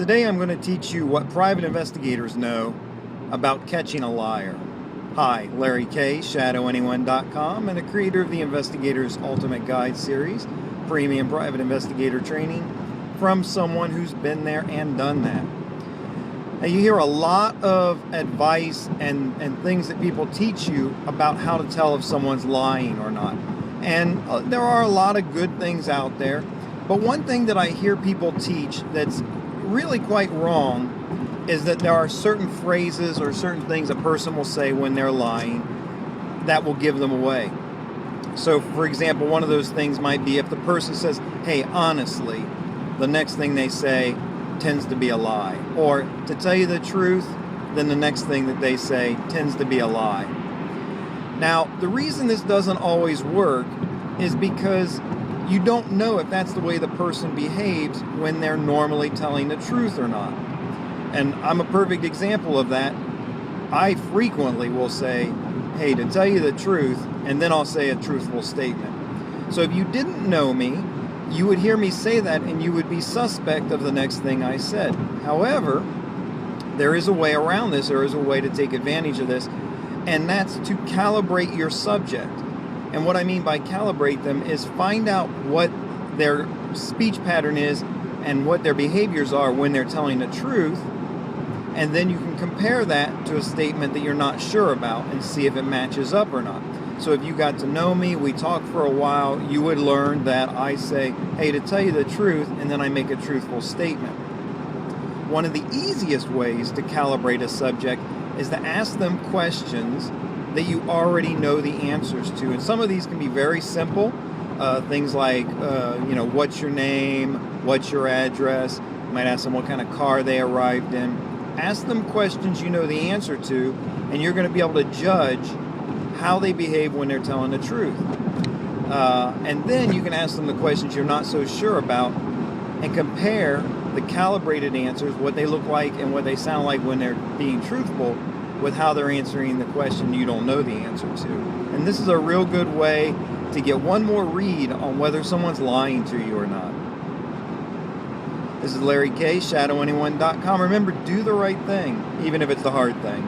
Today I'm going to teach you what private investigators know about catching a liar. Hi, Larry K, ShadowAnyone.com, and the creator of the Investigator's Ultimate Guide series, premium private investigator training from someone who's been there and done that. Now, you hear a lot of advice and things that people teach you about how to tell if someone's lying or not. And there are a lot of good things out there, but one thing that I hear people teach that's really quite wrong is that there are certain phrases or certain things a person will say when they're lying that will give them away. So, for example, one of those things might be if the person says, "Hey, honestly," the next thing they say tends to be a lie. Or, "To tell you the truth," then the next thing that they say tends to be a lie. Now, the reason this doesn't always work is because you don't know if that's the way the person behaves when they're normally telling the truth or not. And I'm a perfect example of that. I frequently will say, "Hey, to tell you the truth," and then I'll say a truthful statement. So if you didn't know me, you would hear me say that and you would be suspect of the next thing I said. However, there is a way around this, there is a way to take advantage of this, and that's to calibrate your subject. And what I mean by calibrate them is find out what their speech pattern is and what their behaviors are when they're telling the truth, and then you can compare that to a statement that you're not sure about and see if it matches up or not. So if you got to know me, we talk for a while, you would learn that I say, "Hey, to tell you the truth," and then I make a truthful statement. One of the easiest ways to calibrate a subject is to ask them questions that you already know the answers to. And some of these can be very simple. Things like, what's your name? What's your address? You might ask them what kind of car they arrived in. Ask them questions you know the answer to, and you're going to be able to judge how they behave when they're telling the truth. And then you can ask them the questions you're not so sure about and compare the calibrated answers, what they look like and what they sound like when they're being truthful, with how they're answering the question you don't know the answer to. And this is a real good way to get one more read on whether someone's lying to you or not. This is Larry K, ShadowAnyone.com. Remember, do the right thing, even if it's the hard thing.